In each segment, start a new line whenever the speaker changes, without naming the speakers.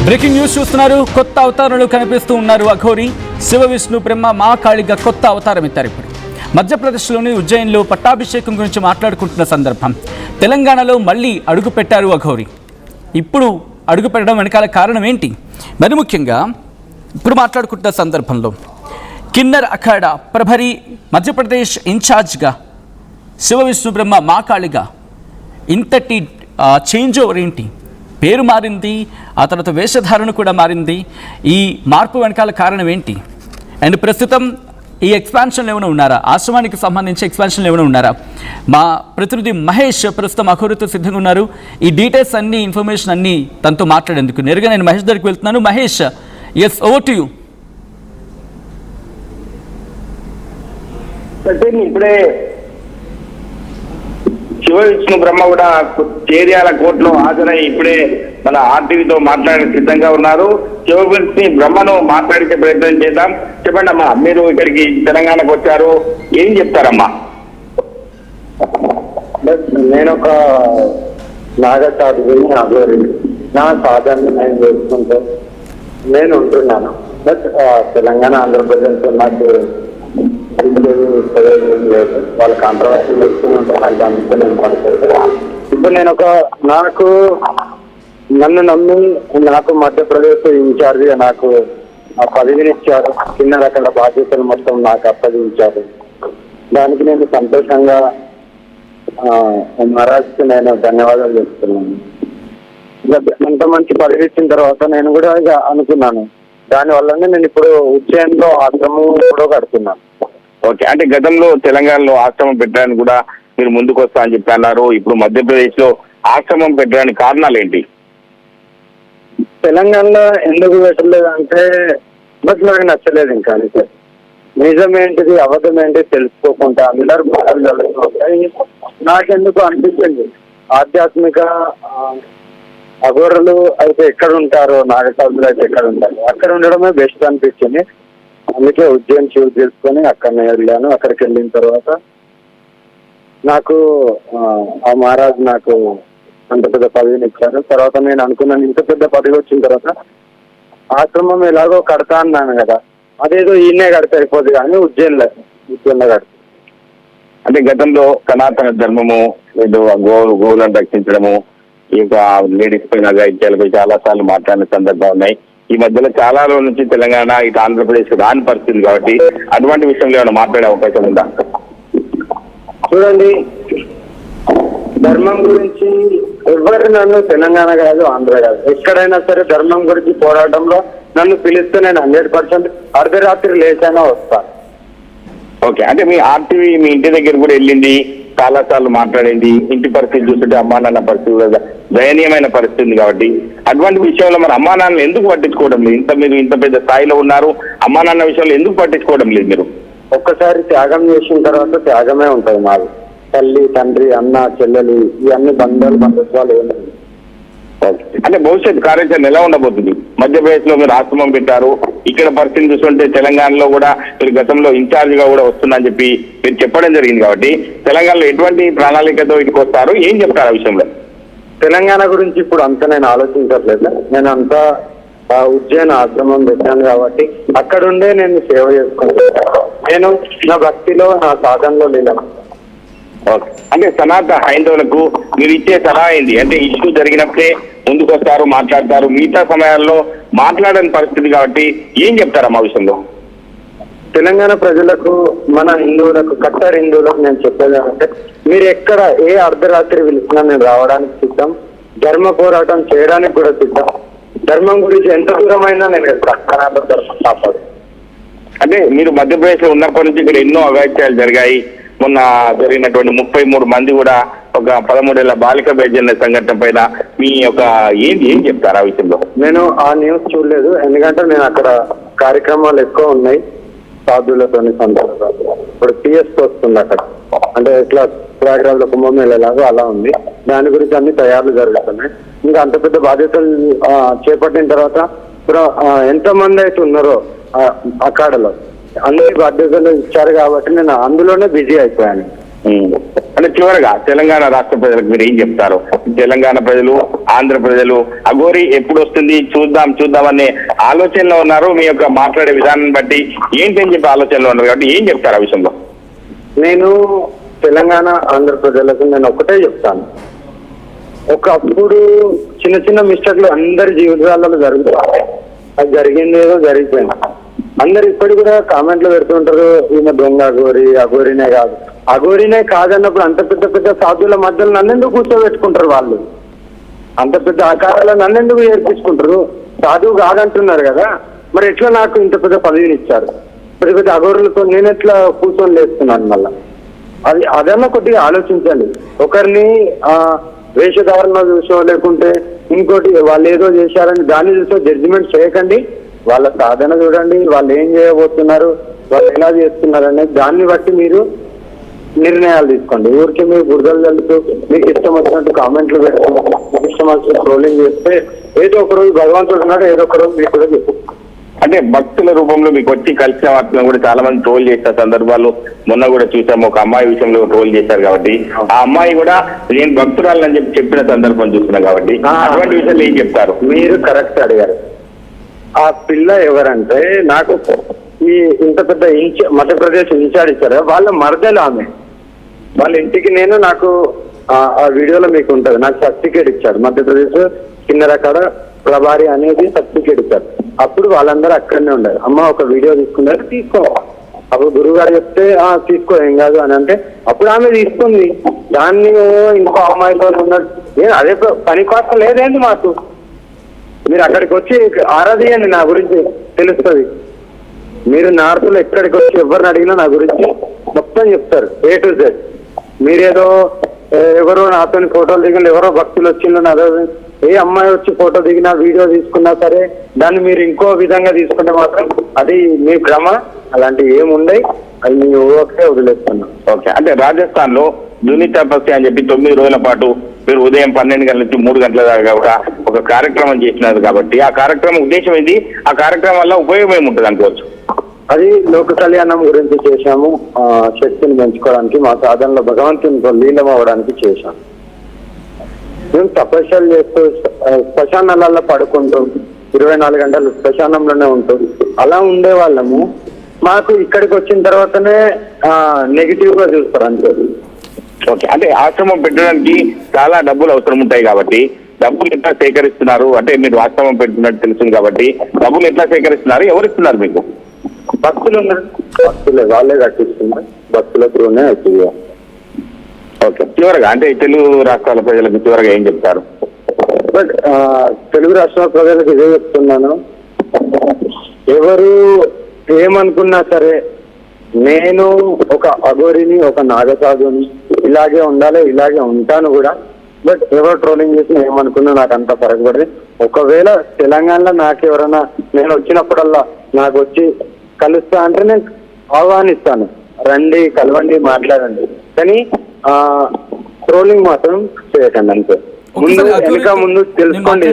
Breaking news చూస్తున్నారు. కొత్త అవతారాలు కనిపిస్తూ ఉన్నారు అఘోరి. శివ విష్ణు బ్రహ్మ మా కాళిగా కొత్త అవతారం ఎత్తారు. ఇప్పుడు మధ్యప్రదేశ్లోని ఉజ్జయిన్లో పట్టాభిషేకం గురించి మాట్లాడుకుంటున్న సందర్భం తెలంగాణలో మళ్ళీ అడుగు పెట్టారు అఘోరి. ఇప్పుడు అడుగు పెట్టడం వెనకాల కారణం ఏంటి? మరి ముఖ్యంగా ఇప్పుడు మాట్లాడుకుంటున్న సందర్భంలో కిన్నర్ అఖాడా ప్రభరి మధ్యప్రదేశ్ ఇన్ఛార్జ్గా శివ విష్ణు బ్రహ్మ మా కాళిగా ఇంతటి చేంజ్ ఓవర్ ఏంటి? పేరు మారింది, ఆ తర్వాత వేషధారణ కూడా మారింది. ఈ మార్పు వెనకాల కారణం ఏంటి? అండ్ ప్రస్తుతం ఈ ఎక్స్పాన్షన్లు ఏమైనా ఉన్నారా? ఆశ్రమానికి సంబంధించి ఎక్స్పాన్షన్లు ఏమైనా ఉన్నారా? మా ప్రతినిధి మహేష్ ప్రస్తుతం అఘోరితో సిద్ధంగా ఉన్నారు. ఈ డీటెయిల్స్ అన్ని ఇన్ఫర్మేషన్ అన్ని తనతో మాట్లాడేందుకు నేరుగా నేను మహేష్ దగ్గరికి వెళ్తున్నాను. Mahesh, yes, over to you.
ఇప్పుడే శివ విష్ణు బ్రహ్మ కూడా చేర్యాల కోర్టులో హాజరై ఇప్పుడే మన ఆర్టీవీతో మాట్లాడే సిద్ధంగా ఉన్నారు. శివ విష్ణు బ్రహ్మను మాట్లాడించే ప్రయత్నం చేద్దాం. చెప్పండి అమ్మా, మీరు ఇక్కడికి తెలంగాణకు వచ్చారు, ఏం చెప్తారమ్మా?
నేను ఒక నాగసాధుని అఘోరి, నా సాధన నేను చేసుకుంటూ నేను ఉంటున్నాను. బట్ తెలంగాణ ఆంధ్రప్రదేశ్ నాకు లేదు, వాళ్ళ కాంట్రవర్సీలు నేను పడుతుంది. ఇప్పుడు నేను నన్ను నమ్మి నాకు మధ్యప్రదేశ్ ఇన్ఛార్జిగా నాకు ఆ పదవిని ఇచ్చారు. కింద రకాల బాధ్యతలు మొత్తం నాకు అప్పగించారు. దానికి నేను సంతోషంగా మహారాజ్కి నేను ధన్యవాదాలు చెప్తున్నాను. అంత మంచి పదవి ఇచ్చిన తర్వాత నేను కూడా ఇక అనుకున్నాను, దానివల్లనే నేను ఇప్పుడు ఉజ్జయిన్లో ఆశ్రమం కూడా కడుతున్నాను.
ఓకే, అంటే గతంలో తెలంగాణలో ఆశ్రమం పెట్టడానికి కూడా మీరు ముందుకు వస్తా అని చెప్పి అన్నారు. ఇప్పుడు మధ్యప్రదేశ్ లో ఆశ్రమం పెట్టడానికి కారణాలు ఏంటి?
తెలంగాణలో ఎందుకు పెట్టలేదు అంటే బట్ నాకు నచ్చలేదు. ఇంకా అంటే నిజం ఏంటిది అబద్ధం ఏంటి తెలుసుకోకుండా అందరు బాధలు జరుగుతుంటాయి. నాకెందుకు అనిపించింది ఆధ్యాత్మిక అఘోరులు అయితే ఎక్కడ ఉంటారో, నాగసాధులు అయితే ఎక్కడ ఉంటారు, అక్కడ ఉండడమే బెస్ట్ అనిపించింది. అందుకే ఉజ్జయిన్ చూస్ చేసుకొని అక్కడనే వెళ్ళాను. అక్కడికి వెళ్ళిన తర్వాత నాకు ఆ మహారాజ్ నాకు అంత పెద్ద పదవిని ఇచ్చారు. తర్వాత నేను అనుకున్నాను, ఇంత పెద్ద పదవి వచ్చిన తర్వాత ఆశ్రమం ఎలాగో కడతా అన్నాను కదా, అదేదో ఈయనే కడితే అయిపోద్ది కానీ ఉజ్జయిన్లో కడతా.
అంటే గతంలో సనాతన ధర్మము ఏదో గోవులను రక్షించడము, ఈ యొక్క లేడీస్ పైన అఘాయిత్యాలపై చాలా సార్లు మాట్లాడిన సందర్భాలు ఉన్నాయి. ఈ మధ్యలో చాలా రోజుల నుంచి తెలంగాణ ఇటు ఆంధ్రప్రదేశ్ రాని పరిస్థితి కాబట్టి అటువంటి విషయంలో ఏమైనా మాట్లాడే అవకాశం ఉందా?
చూడండి, ధర్మం గురించి ఎవరు నన్ను తెలంగాణ కాదు ఆంధ్ర కాదు ఎక్కడైనా సరే ధర్మం గురించి పోరాటంలో నన్ను పిలిస్తే నేను 100% అర్ధరాత్రి లేచైనా వస్తాను.
ఓకే, అంటే మీ ఆర్టీవీ మీ ఇంటి దగ్గర కూడా వెళ్ళింది, చాలా సార్లు మాట్లాడింది. ఇంటి పరిస్థితి చూస్తుంటే అమ్మా నాన్న పరిస్థితి కూడా దయనీయమైన పరిస్థితి ఉంది కాబట్టి అటువంటి విషయంలో మరి అమ్మా నాన్నలు ఎందుకు పట్టించుకోవడం లేదు? మీరు ఇంత పెద్ద స్థాయిలో ఉన్నారు, అమ్మా నాన్న విషయంలో ఎందుకు పట్టించుకోవడం లేదు మీరు?
ఒక్కసారి త్యాగం చేసిన తర్వాత త్యాగమే ఉంటుంది. మాది తల్లి తండ్రి అన్న చెల్లెలు ఇవన్నీ బంధుత్వాలు ఏమి.
అంటే భవిష్యత్ కార్యాచరణ ఎలా ఉండబోతుంది? మధ్యప్రదేశ్ లో మీరు ఆశ్రమం పెట్టారు, ఇక్కడ పరిస్థితి చూస్తుంటే తెలంగాణలో కూడా మీరు గతంలో ఇన్ఛార్జ్ గా కూడా వస్తున్నా అని చెప్పి మీరు చెప్పడం జరిగింది కాబట్టి తెలంగాణలో ఎటువంటి ప్రణాళికతో ఇటుకు వస్తారు, ఏం చెప్తారు ఆ విషయంలో?
తెలంగాణ గురించి ఇప్పుడు అంతా నేను ఆలోచించట్లేదు. నేను అంతా ఉజ్జయిన్ ఆశ్రమం పెట్టాను కాబట్టి అక్కడుండే నేను సేవ చేసుకుంటాను. నేను నా భక్తిలో నా సాధనలో లేను.
ఓకే, అంటే సనాతన హైందవులకు మీరు ఇచ్చే సలహా ఏంటి? అంటే ఇష్యూ జరిగినప్పుడే ముందుకు వస్తారు, మాట్లాడతారు, మిగతా సమయాల్లో మాట్లాడని పరిస్థితి కాబట్టి ఏం చెప్తారమ్మా విషయంలో?
తెలంగాణ ప్రజలకు, మన హిందువులకు, కట్టర్ హిందువులకు నేను చెప్పేది అంటే, మీరు ఎక్కడ ఏ అర్ధరాత్రి పిలిచినా నేను రావడానికి సిద్ధం, ధర్మ పోరాటం చేయడానికి కూడా సిద్ధం. ధర్మం గురించి ఎంత దూరమైనా నేను ధర్మం కాపాడు.
అంటే మీరు మధ్యప్రదేశ్ లో ఉన్నప్పటి నుంచి ఇక్కడ ఎన్నో అఘాయిత్యాలు జరిగాయి. మొన్న జరిగినటువంటి 33 మంది కూడా ఒక 13 ఏళ్ల బాలిక జరిగిన సంఘటన పైన మీ యొక్క ఏం చెప్తారు ఆ విషయంలో?
నేను ఆ న్యూస్ చూడలేదు, ఎందుకంటే నేను అక్కడ కార్యక్రమాలు ఎక్కువ ఉన్నాయి సాధువులతోని సందర్భాలు. ఇప్పుడు టీఎస్ వస్తుంది అక్కడ, అంటే ఇట్లా ప్రయాగ్రాజ్ లో కుంభమేళలాగా అలా ఉంది. దాని గురించి అన్ని తయారులు జరుగుతున్నాయి. ఇంకా అంత పెద్ద బాధ్యతలు చేపట్టిన తర్వాత ఇప్పుడు ఎంతమంది అయితే ఉన్నారో అఖాడలో అన్ని బాధ్యతలు ఇచ్చారు కాబట్టి నేను అందులోనే బిజీ అయిపోయాను.
అంటే చివరగా తెలంగాణ రాష్ట్ర ప్రజలకు మీరు ఏం చెప్తారు? తెలంగాణ ప్రజలు, ఆంధ్ర ప్రజలు అఘోరి ఎప్పుడు వస్తుంది చూద్దాం అనే ఆలోచనలో ఉన్నారు. మీ యొక్క మాట్లాడే విధానం బట్టి ఏంటని చెప్పి ఆలోచనలో ఉన్నారు కాబట్టి ఏం చెప్తారు ఆ విషయంలో?
నేను తెలంగాణ ఆంధ్ర ప్రజలకు నేను ఒకటే చెప్తాను, ఒకప్పుడు చిన్న చిన్న మిస్టేక్లు అందరి జీవితాలలో జరుగుతాయి. అది జరిగింది ఏదో జరిగిపోయింది. అందరు ఇప్పటికి కూడా కామెంట్లు పెడుతుంటారు, ఈయన దొంగ అఘోరినే కాదు. అఘోరినే కాదన్నప్పుడు అంత పెద్ద పెద్ద సాధువుల మధ్యలో నన్నెందుకు కూర్చోబెట్టుకుంటారు? వాళ్ళు అంత పెద్ద ఆకారాలు నన్నెందుకు ఏర్పించుకుంటారు? సాధువు కాదంటున్నారు కదా, మరి ఎట్లా నాకు ఇంత పెద్ద పదవిని ఇచ్చారు? పెద్ద పెద్ద అఘోరులతో నేను ఎట్లా కూర్చొని లేస్తున్నాను? మళ్ళా అదన్నా కొద్దిగా ఆలోచించండి. ఒకరిని వేషధారణ చూసో లేకుంటే ఇంకోటి వాళ్ళు ఏదో చేశారని దాన్ని చూసో జడ్జిమెంట్ చేయకండి. వాళ్ళ సాధన చూడండి, వాళ్ళు ఏం చేయబోతున్నారు, వాళ్ళు ఎలా చేస్తున్నారు అనేది దాన్ని బట్టి మీరు నిర్ణయాలు తీసుకోండి. ఊరికే మీరు బురదలు చల్లుతూ మీకు ఇష్టం వచ్చినట్టు కామెంట్లు పెడుతూ మీకు ఇష్టం వచ్చినట్టు ట్రోలింగ్ చేస్తే ఏదో ఒక రోజు భగవంతుడు ఉన్నాడు, ఏదో ఒక రోజు మీకు కూడా చెప్పు.
అంటే భక్తుల రూపంలో మీకు వచ్చి కలిసిన వాటిని కూడా చాలా మంది ట్రోల్ చేసిన సందర్భాలు మొన్న కూడా చూసాము. ఒక అమ్మాయి విషయంలో ట్రోల్ చేశారు కాబట్టి ఆ అమ్మాయి కూడా నేను భక్తురాలని చెప్పి చెప్పిన సందర్భం చూస్తున్నాం కాబట్టి అటువంటి విషయాలు ఏం చెప్తారు?
మీరు కరెక్ట్ అడిగారు. ఆ పిల్ల ఎవరంటే నాకు ఈ ఇంత పెద్ద మధ్యప్రదేశ్ ఇన్ఛార్జ్ ఇచ్చారు, వాళ్ళ మరదలు ఆమె. వాళ్ళ ఇంటికి నాకు ఆ వీడియోలో మీకు ఉంటది, నాకు సర్టిఫికేట్ ఇచ్చాడు. మధ్యప్రదేశ్ కిన్నెర కాడ ప్రభారి అనేది సర్టిఫికేట్ ఇచ్చారు. అప్పుడు వాళ్ళందరూ అక్కడనే ఉండారు. అమ్మ ఒక వీడియో తీసుకున్నారు, తీసుకో. అప్పుడు గురువు గారు చెప్తే తీసుకో ఏం కాదు అని అంటే అప్పుడు ఆమె తీసుకుంది. దాన్ని ఇంకో అమ్మాయితో ఉన్నట్టు అదే పని కోసం లేదేంటి మాకు? మీరు అక్కడికి వచ్చి ఆరాధియండి, నా గురించి తెలుస్తుంది. మీరు నార్త్లో ఎక్కడికి వచ్చి ఎవరిని అడిగినా నా గురించి మొత్తం చెప్తారు, A to Z. మీరేదో ఎవరో నాతో ఫోటోలు దిగిన ఎవరో భక్తులు వచ్చిందో అదో ఏ అమ్మాయి వచ్చి ఫోటో దిగినా వీడియో తీసుకున్నా సరే దాన్ని మీరు ఇంకో విధంగా తీసుకుంటే మాత్రం అది మీ భ్రమ. అలాంటివి ఏముండయి, అది మీ ఊహకే వదిలేస్తున్నాం.
ఓకే, అంటే రాజస్థాన్ లో జూని తపస్య అని చెప్పి 9 రోజుల పాటు మీరు ఉదయం 12 గంటల నుంచి 3 గంటల దాకా ఒక కార్యక్రమం చేసినారు కాబట్టి ఆ కార్యక్రమం ఉద్దేశం ఏంటి? ఆ కార్యక్రమం వల్ల ఉపయోగం ఏముంటుంది అనుకోవచ్చు?
అది లోక కళ్యాణం గురించి చేశాము, శక్తిని పెంచుకోవడానికి, మా సాధనలో భగవంతునితో లీనం అవ్వడానికి చేశాం. మేము తపస్యలు చేస్తూ శ్మశానాలలో పడుకుంటూ 24 గంటలు శ్మశానంలోనే ఉంటూ అలా ఉండే వాళ్ళము. మాకు ఇక్కడికి వచ్చిన తర్వాతనే నెగిటివ్ గా చూస్తారు అంతే.
ఓకే, అంటే ఆశ్రమం పెట్టడానికి చాలా డబ్బులు అవసరం ఉంటాయి కాబట్టి డబ్బులు ఎట్లా సేకరిస్తున్నారు? అంటే మీరు ఆశ్రమం పెడుతున్నట్టు తెలుస్తుంది కాబట్టి డబ్బులు ఎట్లా సేకరిస్తున్నారు? ఎవరు ఇస్తున్నారు మీకు?
భక్తులు ఉన్నారు, భక్తులే వాళ్ళే కట్టిస్తున్నారు, భక్తుల త్రూనే అవుతుంది.
ఓకే, చివరగా అంటే తెలుగు రాష్ట్రాల ప్రజలకు చివరగా ఏం చెప్తారు?
బట్ తెలుగు రాష్ట్రాల ప్రజలకు ఇదే చెప్తున్నాను, ఎవరు ఏమనుకున్నా సరే నేను ఒక అఘోరిని, ఒక నాగసాధుని, ఇలాగే ఉండాలి, ఇలాగే ఉంటాను కూడా. బట్ ఎవరు ట్రోలింగ్ చేసినా ఏమనుకున్నా నాకు అంత పడదు. ఒకవేళ తెలంగాణలో నాకు ఎవరైనా నేను వచ్చినప్పుడల్లా నాకు వచ్చి కలుస్తా అంటే నేను ఆహ్వానిస్తాను, రండి కలవండి మాట్లాడండి, కానీ ట్రోలింగ్ మాత్రం చేయకండి అంతే. ముందు తెలుసుకోండి,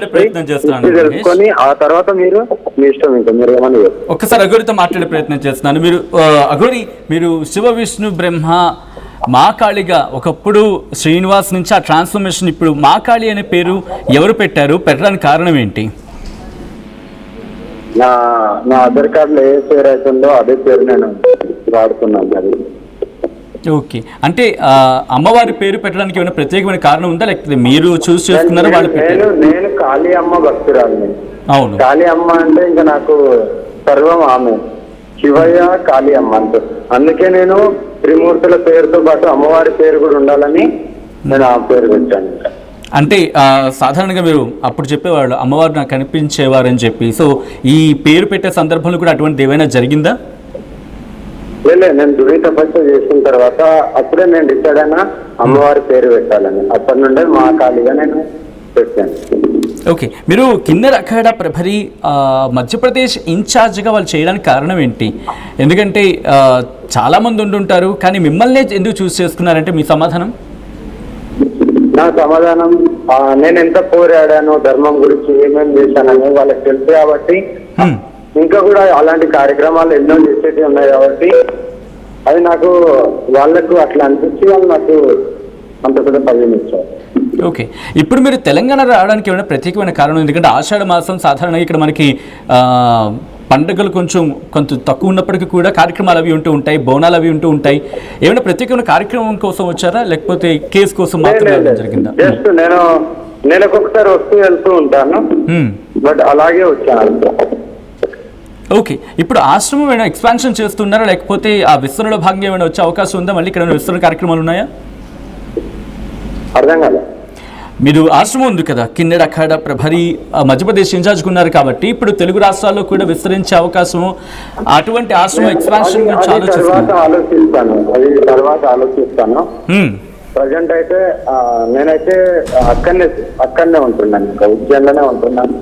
తెలుసుకొని ఆ తర్వాత మీరు మీ ఇష్టం, ఇంకా మీరు ఏమని.
ఒక్కసారి అఘోరితో మాట్లాడే ప్రయత్నం చేస్తున్నాను. అఘోరి, మీరు శివ విష్ణు బ్రహ్మ మాకాళిగా ఒకప్పుడు శ్రీనివాస్ నుంచి ఆ ట్రాన్స్ఫర్మేషన్ ఇప్పుడు మాకాళి అనే పేరు ఎవరు పెట్టారు? పెట్టడానికి కారణం ఏంటి?
నా ఆధార్ కార్డులో ఏ పేరు అవుతుందో అదే పేరు నేను వాడుతున్నాను. అది
ఓకే, అంటే అమ్మవారి పేరు పెట్టడానికి ఏమైనా ప్రత్యేకమైన కారణం ఉందా, లేకపోతే మీరు చూస్ చేసుకున్నారా?
నేను కాళీ అమ్మ భక్తురాలిని.
అవును,
కాళీ అమ్మ అంటే ఇంకా నాకు సర్వం ఆమె, శివయ్య కాళీ అమ్మ అంతే. అందుకే నేను త్రిమూర్తుల పేరుతో పాటు అమ్మవారి పేరు కూడా ఉండాలని నేను ఆ పేరు పెట్టాను.
అంటే సాధారణంగా మీరు అప్పుడు చెప్పేవాళ్ళు అమ్మవారు నాకు కనిపించేవారని చెప్పి, సో ఈ పేరు పెట్టే సందర్భంలో కూడా అటువంటి ఏమైనా జరిగిందా?
లేదు, నేను దుడి తపస్సు చేసిన తర్వాత అప్పుడే నేను డిసైడ్ అయినా అమ్మవారి పేరు పెట్టాలని. అప్పటి నుండే మా ఖాళీగా నేను పెట్టాను.
ఓకే, మీరు కిన్నెర అఖాడా ప్రభరి మధ్యప్రదేశ్ ఇన్ఛార్జ్గా వాళ్ళు చేయడానికి కారణం ఏంటి? ఎందుకంటే చాలామంది ఉంటుంటారు, కానీ మిమ్మల్నే ఎందుకు చూస్ చేసుకున్నారంటే మీ సమాధానం?
నా సమాధానం, నేను ఎంత పోరాడానో ధర్మం గురించి ఏమేమి చేశానని వాళ్ళకి తెలుసు కాబట్టి, ఇంకా కూడా అలాంటి కార్యక్రమాలు ఎన్నో చేసేవి ఉన్నాయి కాబట్టి అది నాకు వాళ్ళకు అట్లా అనిపించి వాళ్ళు నాకు అంత పెద్ద పదవిని ఇచ్చారు.
ఓకే, ఇప్పుడు మీరు తెలంగాణ రావడానికి ఏమైనా ప్రత్యేకమైన కారణం? ఎందుకంటే ఆషాఢ మాసం సాధారణంగా ఇక్కడ మనకి పండుగలు కొంత తక్కువ ఉన్నప్పటికీ కూడా కార్యక్రమాలు అవి ఉంటూ ఉంటాయి, బోనాలు అవి ఉంటూ ఉంటాయి. ఏమైనా ప్రత్యేకమైన కార్యక్రమం కోసం వచ్చారా, లేకపోతే కేసు కోసం మాత్రమే జరిగిందా?
జస్ట్ నేను నెలకొకసారి వస్తూ వెళ్తూ ఉంటాను, బట్ అలాగే వచ్చాను.
ఓకే, ఇప్పుడు ఆశ్రమం ఏమైనా ఎక్స్పాన్షన్ చేస్తున్నారా, లేకపోతే ఆ విస్తరణలో భాగంగా ఏమైనా వచ్చే అవకాశం ఉందా? మళ్ళీ ఇక్కడ విస్తరణ కార్యక్రమాలు ఉన్నాయా?
అర్థం కాలే.
మీరు ఆశ్రమం ఉంది కదా, కిన్నెర అఖాడ ప్రభరి మధ్యప్రదేశ్ ఇన్ఛార్జ్గా ఉన్నారు కాబట్టి ఇప్పుడు తెలుగు రాష్ట్రాల్లో కూడా విస్తరించే అవకాశం, అటువంటి ఆశ్రమం ఎక్స్పాన్షన్ గురించి
తర్వాత ఆలోచిస్తాను. ప్రజెంట్ అయితే నేనైతే అక్కడనే ఉంటున్నాను, ఇంకా ఉజ్జయిన్లోనే ఉంటున్నాను.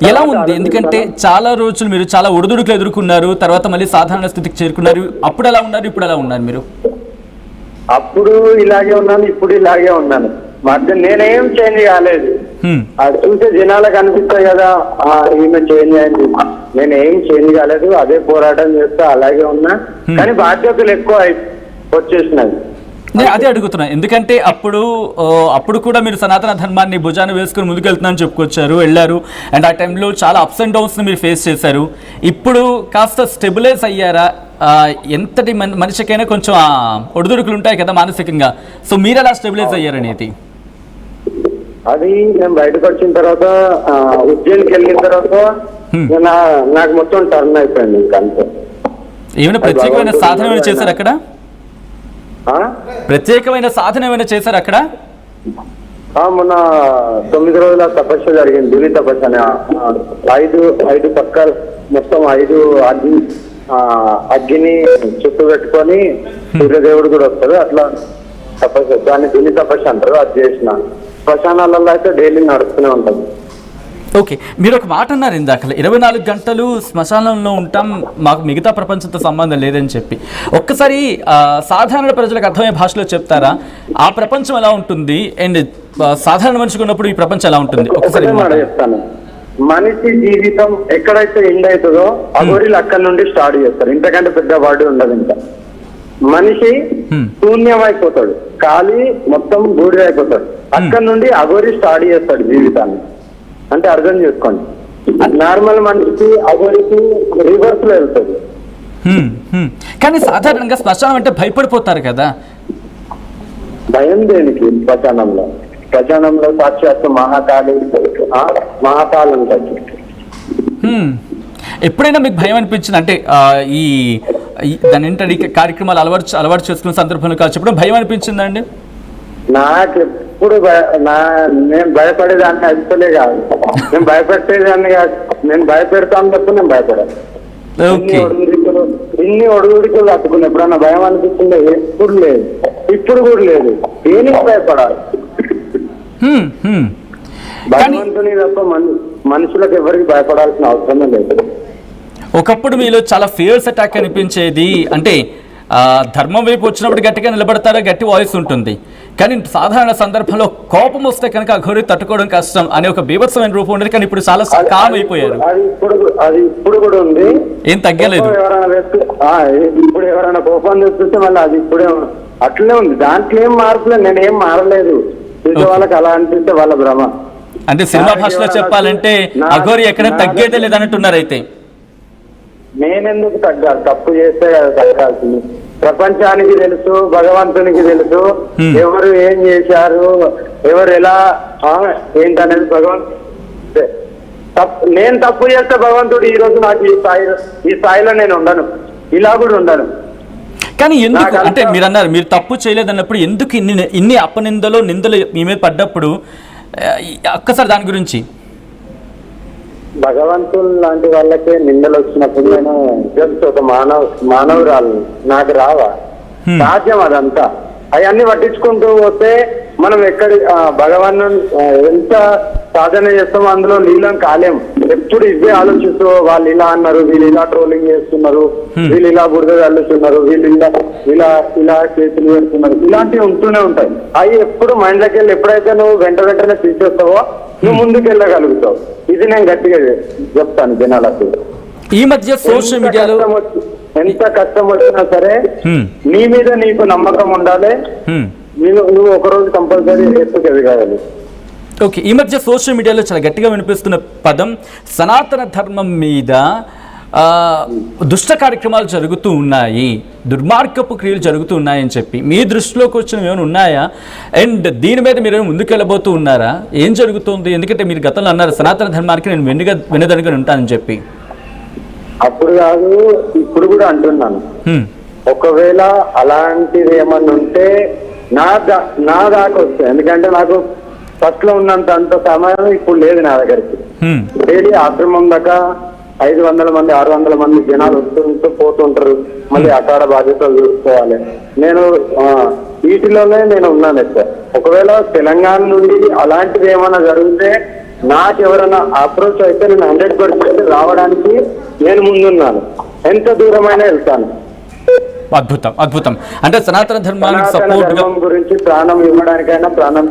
ఎలా ఉంది? ఎందుకంటే చాలా రోజులు మీరు చాలా ఒడిదుడుకులు ఎదుర్కొన్నారు, తర్వాత మళ్ళీ సాధారణ స్థితికి చేరుకున్నారు. అప్పుడు ఎలా ఉన్నారు, ఇప్పుడు ఎలా ఉన్నారు మీరు?
అప్పుడు ఇలాగే ఉన్నాను, ఇప్పుడు ఇలాగే ఉన్నాను. మధ్య నేనేం చేంజ్ కాలేదు. అది చూసే జనాలకు అనిపిస్తాయి కదా, ఈమె చేంజ్ అయింది. నేనేం చేంజ్ కాలేదు, అదే పోరాటం చేస్తా, అలాగే ఉన్నా. కానీ బాధ్యతలు ఎక్కువ వచ్చేసినాయి.
నేను అదే అడుగుతున్నా, ఎందుకంటే అప్పుడు కూడా మీరు సనాతన ధర్మాన్ని భుజాన్ని వేసుకుని ముందుకెళ్తున్నారని చెప్పుకొచ్చారు, వెళ్ళారు. అండ్ ఆ టైంలో చాలా అప్స్ అండ్ డౌన్స్ని మీరు ఫేస్ చేశారు. ఇప్పుడు కాస్త స్టెబిలైజ్ అయ్యారా? ఎంతటి మనిషికైనా కొంచెం ఒడిదుడుకులు ఉంటాయి కదా మానసికంగా. సో మీరు ఎలా స్టెబిలైజ్ అయ్యారనేది?
అది నేను బయటకు వచ్చిన తర్వాత, ఉజ్జయిన్కి వెళ్ళిన తర్వాత నాకు మొత్తం టర్న్ అయిపోయింది. ఇంకా అంతే.
ఏమైనా ప్రత్యేకమైన సాధన ఏమైనా చేశారు అక్కడ? ప్రత్యేకమైన సాధన ఏమైనా చేశారు అక్కడ?
మొన్న 9 రోజుల తపస్సు జరిగింది, దుని తపస్సు అని. 5 పక్కలు మొత్తం 5 అగ్గిని చుట్టూ పెట్టుకొని సూర్యదేవుడు కూడా వస్తాడు, అట్లా తపస్సు. దాన్ని దుని తపస్సు అంటారు. అది చేసిన శ్మశానాలలో అయితే డైలీ నడుస్తూనే ఉంటుంది.
ఓకే, మీరు ఒక మాట అన్నారు ఇందాక, 24 గంటలు శ్మశానంలో ఉంటాం, మాకు మిగతా ప్రపంచంతో సంబంధం లేదని చెప్పి. ఒక్కసారి సాధారణ ప్రజలకు అర్థమయ్యే భాషలో చెప్తారా? ఆ ప్రపంచం ఎలా ఉంటుంది, అండ్ సాధారణ మనిషికి ఉన్నప్పుడు ఈ ప్రపంచం ఎలా ఉంటుంది? ఒక్కసారి
చెప్తాను. మనిషి జీవితం ఎక్కడైతే ఎండ్ అవుతుందో అఘోరీలు అక్కడి నుండి స్టార్ట్ చేస్తారు. ఇంతకంటే పెద్ద వాడు ఉండదు. ఇంకా మనిషి శూన్యమైపోతాడు, ఖాళీ మొత్తం బూడిద అయిపోతాడు. అక్కడి నుండి అఘోరి స్టార్ట్ చేస్తాడు జీవితాన్ని. అంటే అర్థం చేసుకోండి, నార్మల్ మనిషికి అఘోరికి రివర్స్ లో వెళ్తుంది.
కానీ సాధారణంగా శ్మశానం అంటే భయపడిపోతారు కదా.
భయం దేనికి? శ్మశానంలో సాక్షాత్తు మహాకాలు ఉంటాయి.
ఎప్పుడైనా మీకు భయం అనిపించింది? అంటే దాని ఏంటంటే కార్యక్రమాలు అలవాటు చేసుకున్న సందర్భంలో కాదు చెప్పడం భయం అనిపించిందండి?
నాకు ఎప్పుడు నేను భయపడేదాన్ని అసలే కాదు, నేను భయపెట్టేదాన్ని కాదు. నేను భయపెడతాను తప్ప నేను భయపడాను. ఇన్ని ఒడుగుడికలు తట్టుకుని ఎప్పుడన్నా భయం అనిపిస్తుందో? ఎప్పుడు లేదు, ఇప్పుడు కూడా లేదు. దేనికి భయపడాలి? భగవంతుని తప్ప మనుషులకు ఎవరికి భయపడాల్సిన అవసరమే లేదు.
ఒకప్పుడు మీలో చాలా ఫియర్స్ అటాక్ అనిపించేది. అంటే ధర్మం వైపు వచ్చినప్పుడు గట్టిగా నిలబడతారా, గట్టి వాయిస్ ఉంటుంది. కానీ సాధారణ సందర్భంలో కోపం వస్తే కనుక అఘోరి తట్టుకోవడం కష్టం అనే ఒక బీభత్సమైన రూపం ఉండేది. కానీ ఇప్పుడు చాలా కామ్ అయిపోయారు.
అది ఇప్పుడు కూడా ఉంది,
ఏం తగ్గలేదు.
ఇప్పుడు ఎవరైనా కోపం తెస్తుంటే మళ్ళీ అది ఇప్పుడే అట్లనే ఉంది. దాంట్లో ఏం మార్పులేదు, నేను ఏం మారలేదు. వాళ్ళకి అలా అనిపిస్తే వాళ్ళ భ్రమ.
అంటే సినిమా భాషలో చెప్పాలంటే అఘోరి ఎక్కడ తగ్గేదే లేదన్నట్టున్నారు. అయితే
నేనెందుకు తగ్గాలి? తప్పు చేస్తే కదా తగ్గాల్సింది. ప్రపంచానికి తెలుసు, భగవంతునికి తెలుసు ఎవరు ఏం చేశారు, ఎవరు ఎలా ఏంటనేది భగవంతుడు. నేను తప్పు చేస్తే భగవంతుడు ఈ రోజు నాకు ఈ స్థాయిలో నేను ఉండను, ఇలా కూడా ఉండను.
కానీ ఎందుకు అంటే మీరు అన్నారు మీరు తప్పు చేయలేదన్నప్పుడు ఎందుకు ఇన్ని అపనిందలు నిందలు మీ మీద పడ్డప్పుడు ఒక్కసారి దాని గురించి?
భగవంతులు లాంటి వాళ్ళకే నిందలు వచ్చినప్పుడు నేను జస్ట్ ఒక మానవురాలు, నాకు రావా? సాధ్యం అదంతా. అవన్నీ పట్టించుకుంటూ పోతే మనం భగవాన్ ఎంత సాధన చేస్తామో అందులో లీలం కాలేం. ఎప్పుడు ఇవే ఆలోచిస్తూ వాళ్ళు ఇలా అన్నారు, వీళ్ళు ఇలా ట్రోలింగ్ చేస్తున్నారు, వీళ్ళు ఇలా బురద చల్లుతున్నారు, వీళ్ళు ఇలా చేతులు పెడుతున్నారు, ఇలాంటివి ఉంటూనే ఉంటాయి. అవి ఎప్పుడు మైండ్లోకి వెళ్ళి ఎప్పుడైతే నువ్వు వెంటనే తీసేస్తావో నువ్వు ముందుకు వెళ్ళగలుగుతావు. ఇది నేను గట్టిగా చెప్తాను జనాలకు.
ఈ మధ్య సోషల్ మీడియాలో
ఎంత కష్టం వచ్చినా సరే
హ్మ్.
నీ మీద నీకు నమ్మకం ఉండాలి.
హ్మ్.
నువ్వు ఒకరోజు కంపల్సరీ ఎత్తుకు ఎదగాలి.
ఓకే, ఈ మధ్య సోషల్ మీడియాలో చాలా గట్టిగా వినిపిస్తున్న పదం సనాతన ధర్మం మీద దుష్ట కార్యక్రమాలు జరుగుతూ ఉన్నాయి, దుర్మార్గపు క్రియలు జరుగుతూ ఉన్నాయని చెప్పి మీ దృష్టిలోకి వచ్చినవి ఏమైనా ఉన్నాయా? అండ్ దీని మీద మీరు ముందుకెళ్ళబోతూ ఉన్నారా? ఏం జరుగుతుంది? ఎందుకంటే మీరు గతంలో అన్నారు సనాతన ధర్మానికి నేను వెనుదనుగా ఉంటానని చెప్పి.
అప్పుడు కాదు, ఇప్పుడు కూడా అంటున్నాను. ఒకవేళ అలాంటిది ఏమన్నా ఉంటే నా దాకా వస్తాయి. ఎందుకంటే నాకు ఫస్ట్ లో ఉన్నంత అంత సమయం ఇప్పుడు లేదు నా దగ్గరికి. డైలీ ఆశ్రమం దాకా 500 మంది 600 మంది జనాలు వస్తుంటూ పోతుంటారు. మళ్ళీ అకాడ బాధ్యతలు చూసుకోవాలి. నేను వీటిలోనే నేను ఉన్నాను సార్. ఒకవేళ తెలంగాణ నుండి అలాంటిది ఏమైనా జరిగితే నాకు ఎవరైనా అప్రోచ్ అయితే నేను 100% రావడానికి నేను ముందున్నాను. ఎంత దూరమైనా వెళ్తాను.
అద్భుతం, అద్భుతం. అంటే సనాతన ధర్మం
గురించి ప్రాణం ఇవ్వడానికైనా ప్రాణం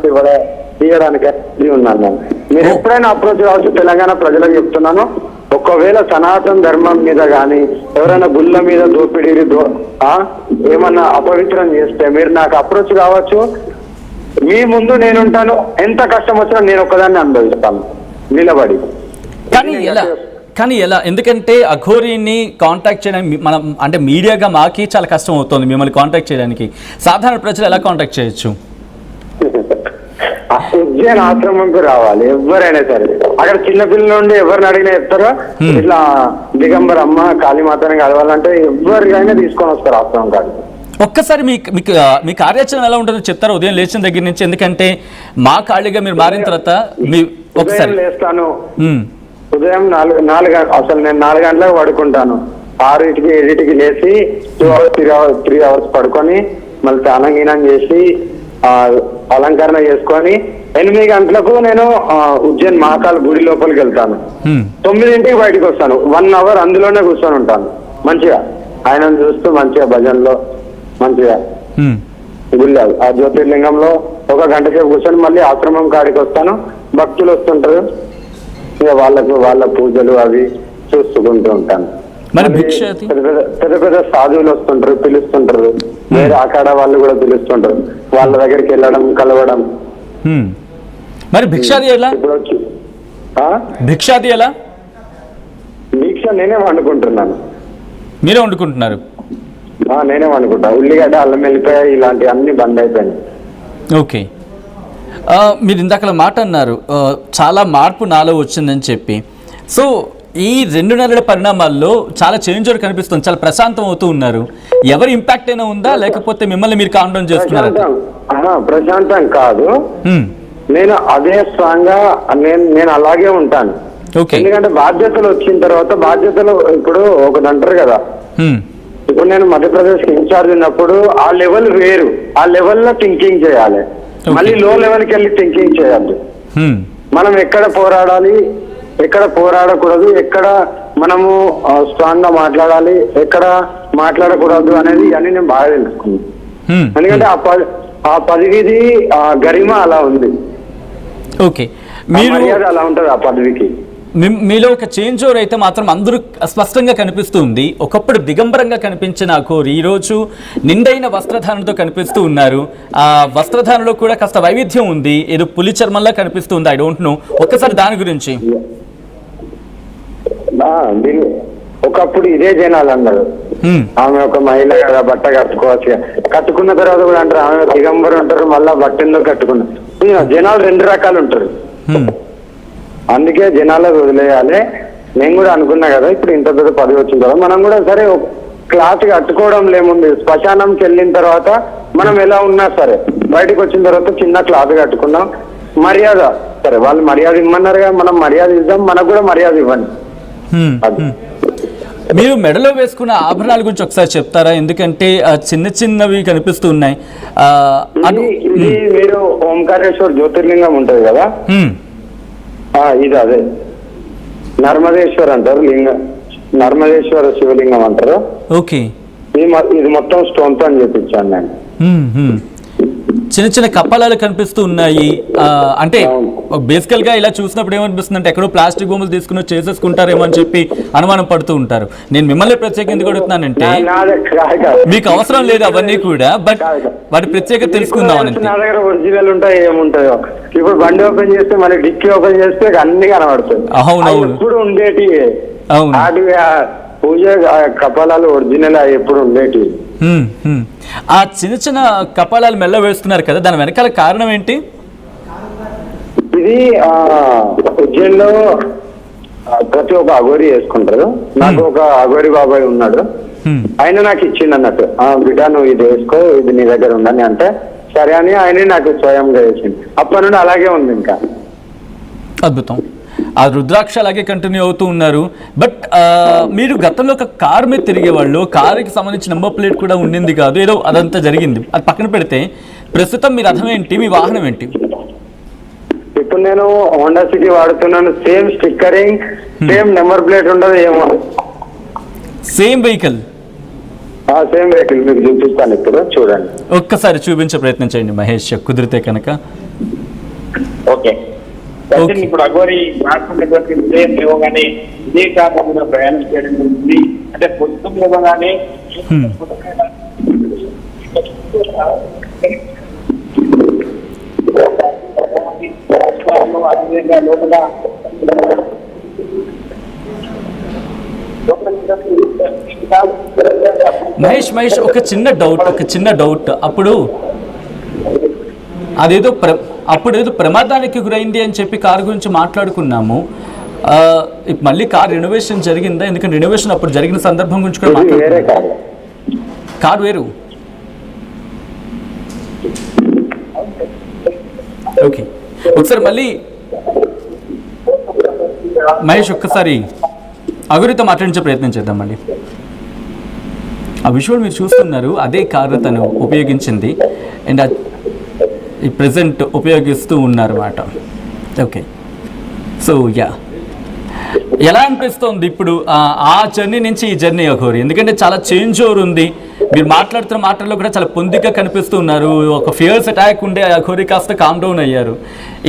తీయడానికైనా ఉన్నాను నేను. మీరు ఎప్పుడైనా అప్రోచ్ కావచ్చు. తెలంగాణ ప్రజలకు చెప్తున్నాను, ఒకవేళ సనాతన ధర్మం మీద కానీ ఎవరైనా గుళ్ళ మీద దోపిడీ ఏమన్నా అపవిత్రం చేస్తే మీరు నాకు అప్రోచ్ కావచ్చు. మీ ముందు నేనుంటాను. ఎంత కష్టం వచ్చినా నేను ఒక్కదాన్ని అనుభవిస్తాను నిలబడి.
కానీ ఎలా? ఎందుకంటే అఘోరీని కాంటాక్ట్ చేయడానికి మనం అంటే మీడియాగా మాకి చాలా కష్టం అవుతుంది మిమ్మల్ని కాంటాక్ట్ చేయడానికి. సాధారణ ప్రజలు ఎలా కాంటాక్ట్ చేయొచ్చు?
ఉజ్జయిన్ ఆశ్రమంకు రావాలి ఎవరైనా సరే. అక్కడ చిన్నపిల్లల నుండి ఎవరిని అడిగినా చెప్తారో ఇట్లా దిగంబర అమ్మ కాళీమాతని కలవాలంటే ఎవరికైనా తీసుకొని వస్తారు ఆశ్రమం కాడికి.
ఒక్కసారి మీ కార్యాచరణ ఎలా ఉంటుందో చెప్తారా ఉదయం లేచిన దగ్గర నుంచి? ఎందుకంటే మా ఖాళీగా మీరు మారిన తర్వాత ఒకసారి
లేస్తాను. ఉదయం 4 అసలు నేను 4 గంటలకు పడుకుంటాను. 6కి 7కి లేచి 2 hours 3 hours పడుకొని మళ్ళీ స్నానం గీనం చేసి అలంకరణ చేసుకొని 8 గంటలకు నేను ఉజ్జయిన్ మహాకాల్ గుడి లోపలికి వెళ్తాను. 9ంటికి బయటకు వస్తాను. 1 hour అందులోనే కూర్చొని ఉంటాను మంచిగా. ఆయనను చూస్తూ మంచిగా భజనలో మంచిగా గుళ్ళ ఆ జ్యోతిర్లింగంలో 1 గంట సేపు కూర్చొని మళ్ళీ ఆశ్రమం కాడికి వస్తాను. భక్తులు వస్తుంటారు, ఇక వాళ్ళ పూజలు అవి చూసుకుంటూ ఉంటాను. పెద్ద పెద్ద సాధువులు వస్తుంటారు, పిలుస్తుంటారు. వేరే అఖాడ వాళ్ళు కూడా పిలుస్తుంటారు. వాళ్ళ దగ్గరికి వెళ్ళడం కలవడం.
మరి భిక్షాది ఎలా?
భిక్ష నేనే వండుకుంటున్నాను.
మీరే వండుకుంటున్నారు?
నేనే వండుకుంటా. ఉల్లిగడ్డ అల్లం వెల్లిపాయ ఇలాంటి అన్ని బంద్ అయిపోయినాయి.
ఓకే, మీరు ఇందాక మాట అన్నారు చాలా మార్పు నాలో వచ్చిందని చెప్పి. సో ఈ 2 నెలల పరిణామాల్లో చాలా చేంజ్ ఓవర్ కనిపిస్తుంది, చాలా ప్రశాంతం అవుతూ ఉన్నారు. ఎవరి ఇంపాక్ట్ అయినా ఉందా లేకపోతే మిమ్మల్ని మీరు కామ్ డౌన్ చేస్తున్నారు?
ప్రశాంతం కాదు, నేను అదే స్ట్రాంగ్ గా నేను అలాగే ఉంటాను. ఎందుకంటే బాధ్యతలు వచ్చిన తర్వాత బాధ్యతలు ఇప్పుడు ఒకటి అంటారు కదా. ఇప్పుడు నేను మధ్యప్రదేశ్ కి ఇన్ఛార్జ్ ఉన్నప్పుడు ఆ లెవెల్ వేరు. ఆ లెవెల్లో థింకింగ్ చేయాలి. మళ్ళీ లో లెవెల్కి వెళ్ళి థింకింగ్ చేయద్దు. మనం ఎక్కడ పోరాడాలి, ఎక్కడ పోరాడకూడదు, ఎక్కడ మనము స్ట్రాంగ్ గా మాట్లాడాలి, ఎక్కడ మాట్లాడకూడదు అనేది అన్ని నేను బాగా తెలుసుకున్నాను. ఎందుకంటే ఆ పదవిది గరిమ అలా ఉంది.
ఓకే,
మర్యాద అలా ఉంటది ఆ పదవికి.
మీలో ఒక చేంజ్ ఓవర్ అయితే మాత్రం అందరూ స్పష్టంగా కనిపిస్తుంది. ఒకప్పుడు దిగంబరంగా కనిపించిన అఘోరి ఈరోజు నిండైన వస్త్రధారణతో కనిపిస్తూ ఉన్నారు. ఆ వస్త్రధారణలో కూడా కాస్త వైవిధ్యం ఉంది, ఏదో పులి చర్మంలా కనిపిస్తుంది. ఐ డోంట్ నో, ఒక్కసారి దాని గురించి.
ఒకప్పుడు ఇదే జనాలు అన్నారు ఆమె ఒక మహిళ కదా బట్ట కట్టుకోవచ్చు. కట్టుకున్న తర్వాత కూడా అంటారు ఆమె దిగంబరం ఉంటారు, మళ్ళా బట్ట ఎందుకు కట్టుకున్నారు. జనాలు 2 రకాలు ఉంటారు. అందుకే జనాలకు వదిలేయాలి. నేను కూడా అనుకున్నా కదా ఇప్పుడు ఇంత పెద్ద పదవి వచ్చిన తర్వాత మనం కూడా సరే క్లాత్ కట్టుకోవడం లేముంది. శ్మశానంకి వెళ్ళిన తర్వాత మనం ఎలా ఉన్నా సరే బయటకు వచ్చిన తర్వాత చిన్న క్లాత్ కట్టుకున్నాం. మర్యాద సరే వాళ్ళు మర్యాద ఇమ్మన్నారుగా, మనం మర్యాద ఇద్దాం, మనకు కూడా మర్యాద ఇవ్వండి.
మీరు మెడలో వేసుకున్న ఆభరణాల గురించి ఒకసారి చెప్తారా? ఎందుకంటే చిన్న చిన్నవి కనిపిస్తూ ఉన్నాయి.
ఇది మీరు ఓంకారేశ్వర్ జ్యోతిర్లింగం ఉంటది కదా, ఇది అదే నర్మదేశ్వర్ అంటారు. నర్మదేశ్వర శివలింగం అంటారు.
ఓకే,
ఇది మొత్తం స్టోన్ తో అని చెప్పించాను నేను.
చిన్న చిన్న కప్పలాలు కనిపిస్తూ ఉన్నాయి. అంటే బేసికల్ గా ఇలా చూసినప్పుడు ఏమనిపిస్తుంది అంటే ఎక్కడో ప్లాస్టిక్ బొమ్మలు తీసుకుని చేసేసుకుంటారేమో అని చెప్పి అనుమానం పడుతూ ఉంటారు. నేను మిమ్మల్ని ప్రత్యేకంగా ఎందుకు అడుగుతున్నానంటే మీకు అవసరం లేదు అవన్నీ కూడా, బట్ వాటి ప్రత్యేకత తెలుసుకుందాం అని.
నా దగ్గర ఒరిజినల్ ఉంటాయి ఏముంటాయో, ఇప్పుడు బండి ఓపెన్ చేస్తే మళ్ళీ డిక్కీ ఓపెన్ చేస్తే అన్ని కనబడుతుంది.
అవునవును,
ఎప్పుడు ఉండేటి
అవును,
పూజ కపాలాలు ఒరిజినల్ ఎప్పుడు ఉండేటి.
ఆ చిన్న చిన్న కపాలాలు మెల్ల వేస్తున్నారు కదా, దాని వెనకాల కారణం ఏంటి?
ఇది ఉజ్జయిన్లో ప్రతి ఒక్క అఘోరి వేసుకుంటారు. నాకు ఒక అఘోరి బాబాయ్ ఉన్నాడు, ఆయన నాకు ఇచ్చిండు అన్నట్టు, బిడ్డ నువ్వు ఇది వేసుకో, ఇది నీ దగ్గర ఉందని అంటే సరే అని ఆయన నాకు స్వయంగా వేసింది. అప్పటి నుండి అలాగే ఉంది. ఇంకా
అద్భుతం. ఆ రుద్రాక్ష అలాగే కంటిన్యూ అవుతూ ఉన్నారు. బట్ మీరు గతంలో ఒక కార్ మీద తిరిగేవాళ్ళు, కారుకి సంబంధించిన నెంబర్ ప్లేట్ కూడా ఉండింది కాదు, ఏదో అదంతా జరిగింది. అది పక్కన పెడితే ప్రస్తుతం మీ రథం ఏంటి, మీ వాహనం ఏంటి?
ఇప్పుడు నేను హోండా సిటీ వాడుతున్నాను. Same stickering, same number plate ఉండదు ఏమో.
Same vehicle?
సేమ్ వెహికల్ మీకు చూపిస్తాను, ఇప్పుడు చూడండి.
ఒక్కసారి చూపించే ప్రయత్నం చేయండి మహేష్, కుదిరితే కనుక.
ఓకే, ఇప్పుడు అఘోరి వాడుకున్నటువంటి ఉదయం లేవగానే ఇదే కారణం కూడా ప్రయాణం చేయడం జరుగుతుంది. అంటే పొద్దున్న లేవగానే అదేవిధంగా లోపల
మహేష్ ఒక చిన్న డౌట్ అప్పుడు అదేదో ప్రమాదానికి గురైంది అని చెప్పి కారు గురించి మాట్లాడుకున్నాము. మళ్ళీ కార్ రెనోవేషన్ జరిగిందా? ఎందుకంటే రెనోవేషన్ అప్పుడు జరిగిన సందర్భం గురించి కూడా మాట్లాడుకున్నాం. కారు వేరు. ఓకే, ఒకసారి మళ్ళీ మహేష్ ఒక్కసారి అఘోరితో మాట్లాడించే ప్రయత్నం చేద్దాం. మళ్ళీ ఆ విజువల్ మీరు చూస్తున్నారు, అదే కారు తను ఉపయోగించింది అండ్ ఈ ప్రెజెంట్ ఉపయోగిస్తూ ఉన్నారన్నమాట. ఓకే, సో ఎలా అనిపిస్తుంది ఇప్పుడు ఆ జర్నీ నుంచి ఈ జర్నీ అఘోరి? ఎందుకంటే చాలా చేంజ్ ఓవర్ ఉంది. మీరు మాట్లాడుతున్న మాటల్లో కూడా చాలా పొందిగా కనిపిస్తూ ఉన్నారు. ఒక ఫియర్స్ అటాక్ ఉండే అఘోరి కాస్త కామ్ డౌన్ అయ్యారు.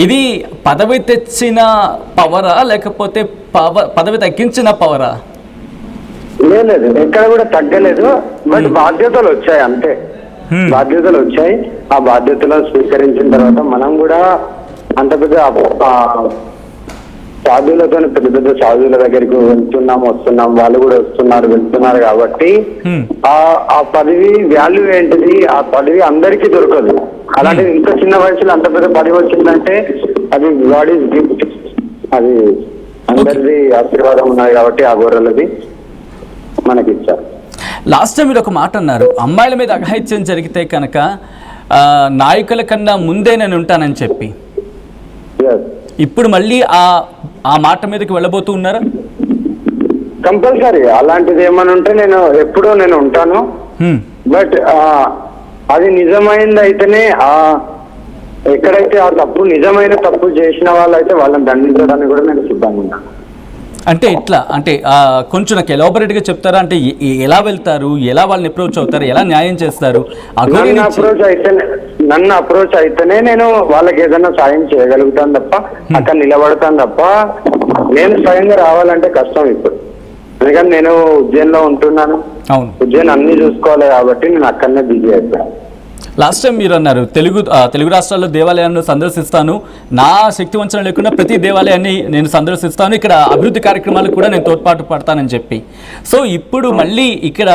ఇది పదవి తెచ్చిన పవరా లేకపోతే పదవి తగ్గించిన పవరా?
లేదు, ఎక్కడ కూడా తగ్గలేదు. బట్ బాధ్యతలు వచ్చాయి అంతే. బాధ్యతలు వచ్చాయి. ఆ బాధ్యతలను స్వీకరించిన తర్వాత మనం కూడా అంత పెద్ద సాధువులతో పెద్ద పెద్ద సాధువుల దగ్గరికి వస్తున్నాం, వాళ్ళు కూడా వెళ్తున్నారు కాబట్టి ఆ పదవి వాల్యూ ఏంటిది, ఆ పదవి అందరికీ దొరకదు. అలాంటి ఇంత చిన్న వయసులో అంత పెద్ద పదవి వచ్చిందంటే అది గాడ్ ఈజ్ గిఫ్ట్. అది అందరిది ఆశీర్వాదం ఉన్నది కాబట్టి ఆ గొర్రెలది మనకి ఇచ్చారు.
లాస్ట్ టైం మీరు ఒక మాట అన్నారు, అమ్మాయిల మీద అఘాయిత్యం జరిగితే కనుక నాయకుల కన్నా ముందే నేను ఉంటానని చెప్పి. ఇప్పుడు మళ్ళీ ఆ మాట మీదకి వెళ్ళబోతూ ఉన్నారా?
కంపల్సరీ అలాంటిది ఏమైనా ఉంటే ఎప్పుడూ నేను ఉంటాను. బట్ అది నిజమైంది అయితేనే, ఎక్కడైతే ఆ నిజమైన తప్పు చేసిన వాళ్ళైతే వాళ్ళని దండించడానికి కూడా నేను సిద్ధంగా ఉన్నాను.
అంటే ఇట్లా అంటే కొంచెం నాకు ఎలాబొరేట్గా చెప్తారా? అంటే ఎలా వెళ్తారు, ఎలా వాళ్ళని అప్రోచ్ అవుతారు, ఎలా న్యాయం చేస్తారు?
నన్ను అప్రోచ్ అయితేనే నేను వాళ్ళకి ఏదైనా సాయం చేయగలుగుతాను తప్ప, అక్కడ నిలబడతాను తప్ప, నేను స్వయంగా రావాలంటే కష్టం ఇప్పుడు. ఎందుకంటే నేను ఉజ్జయిన్లో ఉంటున్నాను, ఉజ్జయిన్ అన్ని చూసుకోవాలి కాబట్టి నేను అక్కడనే బిజీ అయిపోయాను.
లాస్ట్ టైం మీరు అన్నారు తెలుగు రాష్ట్రాల్లో దేవాలయాన్ని సందర్శిస్తాను, నా శక్తి వంచన లేకుండా ప్రతి దేవాలయాన్ని నేను సందర్శిస్తాను, ఇక్కడ అభివృద్ధి కార్యక్రమాలకు కూడా నేను తోడ్పాటు పడతానని చెప్పి. సో ఇప్పుడు మళ్ళీ ఇక్కడ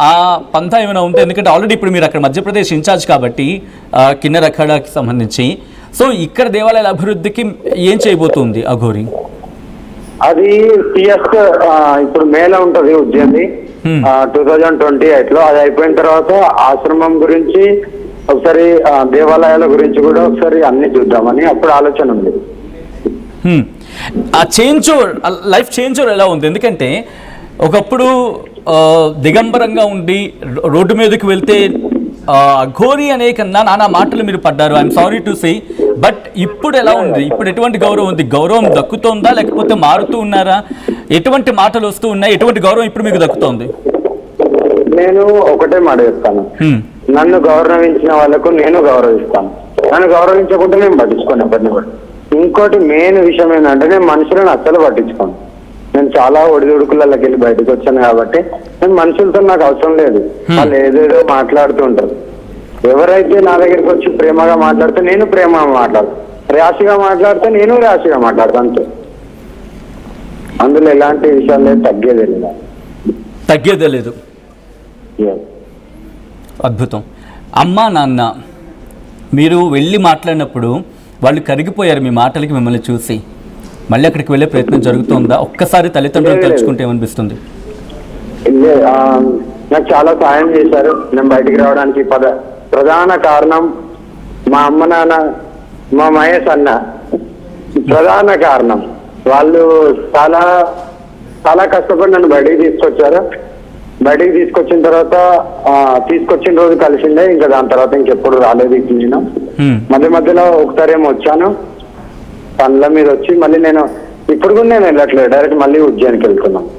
ఆ పంథా ఏమైనా ఉంటే, ఎందుకంటే ఆల్రెడీ ఇప్పుడు మీరు అక్కడ మధ్యప్రదేశ్ ఇన్ఛార్జ్ కాబట్టి కిన్నెర అఖాడాకి సంబంధించి, సో ఇక్కడ దేవాలయాల అభివృద్ధికి ఏం చేయబోతుంది అఘోరి?
అది సిఎస్ ఇప్పుడు మేలో ఉంటుంది ఉజ్జయిన్ 2028లో. అది అయిపోయిన తర్వాత ఆశ్రమం గురించి ఒకసారి, దేవాలయాల గురించి కూడా ఒకసారి అన్ని చూద్దామని అప్పుడు ఆలోచన ఉంది.
ఆ change over, life change over ఎలా ఉంది? ఎందుకంటే ఒకప్పుడు దిగంబరంగా ఉండి రోడ్డు మీదకి వెళ్తే అఘోరి అనే కన్నా నానా మాటలు మీరు పడ్డారు, I'm sorry to say. But ఇప్పుడు ఎలా ఉంది? ఇప్పుడు ఎటువంటి గౌరవం ఉంది? గౌరవం దక్కుతోందా లేకపోతే మారుతూ ఉన్నారా? ఎటువంటి మాటలు వస్తూ ఉన్నాయి? ఎటువంటి గౌరవం ఇప్పుడు మీకు దక్కుతోంది?
నేను ఒకటే మాట చెప్తాను, నన్ను గౌరవించిన వాళ్ళకు నేను గౌరవిస్తాను, నన్ను గౌరవించకుండా నేను పట్టించుకోను ఎవరిని కూడా. ఇంకోటి మెయిన్ విషయం ఏంటంటే నేను మనుషులను అస్సలు పట్టించుకోను. నేను చాలా ఒడిదుడుకులకి వెళ్ళి బయటకు వచ్చాను కాబట్టి నేను మనుషులతో నాకు అవసరం లేదు. వాళ్ళు ఏదేదో మాట్లాడుతుంటారు. ఎవరైతే నా దగ్గరికి వచ్చి ప్రేమగా మాట్లాడితే నేను ప్రేమగా మాట్లాడతాను, ర్యాష్గా మాట్లాడితే నేను ర్యాష్గా మాట్లాడతాను, అంతే. అందులో ఎలాంటి విషయాలు
తగ్గేదే లేదు. అద్భుతం. అమ్మా నాన్న మీరు వెళ్ళి మాట్లాడినప్పుడు వాళ్ళు కరిగిపోయారు మీ మాటలకి మిమ్మల్ని చూసి, మళ్ళీ అక్కడికి వెళ్ళే ప్రయత్నం జరుగుతుందా? ఒక్కసారి తల్లిదండ్రులు తలుచుకుంటే ఏమనిపిస్తుంది?
నాకు చాలా సాయం చేశారు నేను బయటికి రావడానికి. ప్రధాన కారణం మా అమ్మ నాన్న, మా మహేష్ అన్న ప్రధాన కారణం. వాళ్ళు చాలా చాలా కష్టపడి నన్ను బయటికి తీసుకొచ్చారు. బయటికి తీసుకొచ్చిన తర్వాత తీసుకొచ్చిన రోజు కలిసిందే, ఇంకా దాని తర్వాత ఇంకెప్పుడు రాలేదు. నేను మధ్య మధ్యలో ఒకసారి ఏమో వచ్చాను పనుల మీద వచ్చి, మళ్ళీ నేను ఇప్పుడు కూడా నేను వెళ్ళట్లేదు, డైరెక్ట్ మళ్ళీ ఉజ్జయినికి వెళ్తున్నాను.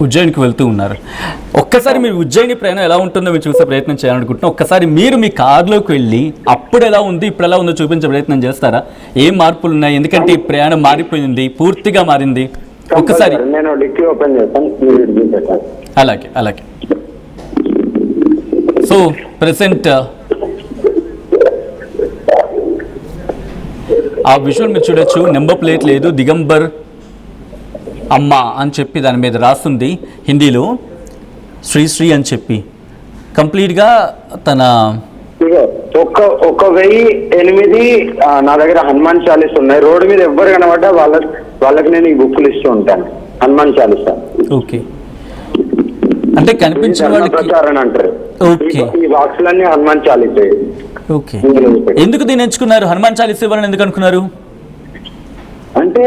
ఉజ్జయినికి వెళ్తూ ఉన్నారు. ఒక్కసారి మీరు ఉజ్జయిని ప్రయాణం ఎలా ఉంటుందో మీరు చూసే ప్రయత్నం చేయాలనుకుంటున్నాం. ఒక్కసారి మీరు మీ కార్లోకి వెళ్ళి అప్పుడు ఎలా ఉంది ఇప్పుడు ఎలా ఉందో చూపించే ప్రయత్నం చేస్తారా? ఏం మార్పులు ఉన్నాయి? ఎందుకంటే ఈ ప్రయాణం మారిపోయింది, పూర్తిగా మారింది. ఒక్కసారి
నేను డిక్కీ ఓపెన్ చేస్తాను.
అలాగే అలాగే. సో ప్రెసెంట్ ఆ విజువల్ మీరు చూడొచ్చు. నెంబర్ ప్లేట్ లేదు, దిగంబర్ అమ్మ అని చెప్పి దాని మీద రాస్తుంది హిందీలో, శ్రీ అని చెప్పి. కంప్లీట్గా తన
1008 నా దగ్గర హనుమాన్ చాలీస్ ఉన్నాయి. రోడ్డు మీద ఎవ్వరు కనబడ్డా వాళ్ళకి నేను ఈ బుక్కులు ఇస్తూ ఉంటాను, హనుమాన్ చాలీసా.
ఓకే, అంటే కనిపించిన వాళ్ళకి
అంటారు.
ఓకే,
ఈ బాక్సులన్నీ హనుమాన్ చాలీసే.
ఓకే, ఎందుకు దీన్ని ఎంచుకున్నారు? హనుమాన్ చాలీసా ఇవ్వాలని ఎందుకు అనుకున్నారు?
అంటే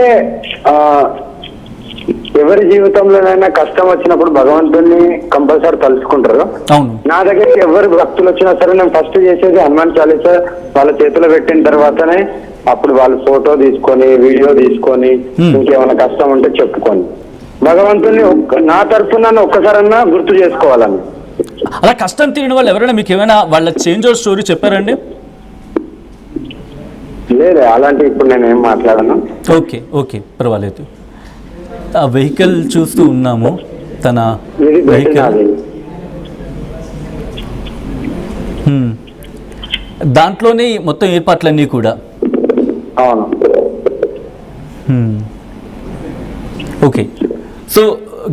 ఎవరి జీవితంలోనైనా కష్టం వచ్చినప్పుడు భగవంతుని కంపల్సరీ తలుచుకుంటారు.
అవును.
నా దగ్గరికి ఎవరు భక్తులు వచ్చినా సరే నేను ఫస్ట్ చేసేది హనుమాన్ చాలీసా వాళ్ళ చేతిలో పెట్టిన తర్వాతనే అప్పుడు వాళ్ళు ఫోటో తీసుకొని వీడియో తీసుకొని ఇంకేమైనా కష్టం ఉంటే చెప్పుకొని భగవంతుని నా తరఫున నన్ను ఒక్కసారన్నా గుర్తు చేసుకోవాలని.
అలా కష్టం తీరిన వాళ్ళు ఎవరైనా మీకు ఏమైనా వాళ్ళ చేంజ్ ఆఫ్ స్టోరీ చెప్పారండి?
లేదు, అలాంటి ఇప్పుడు నేను ఏం మాట్లాడను.
ఓకే ఓకే, పర్వాలేదు. ఆ వెహికల్ చూస్తూ ఉన్నాము, తన వెహికల్ దాంట్లోనే మొత్తం ఏర్పాట్లన్నీ కూడా.
అవును.
ఓకే, సో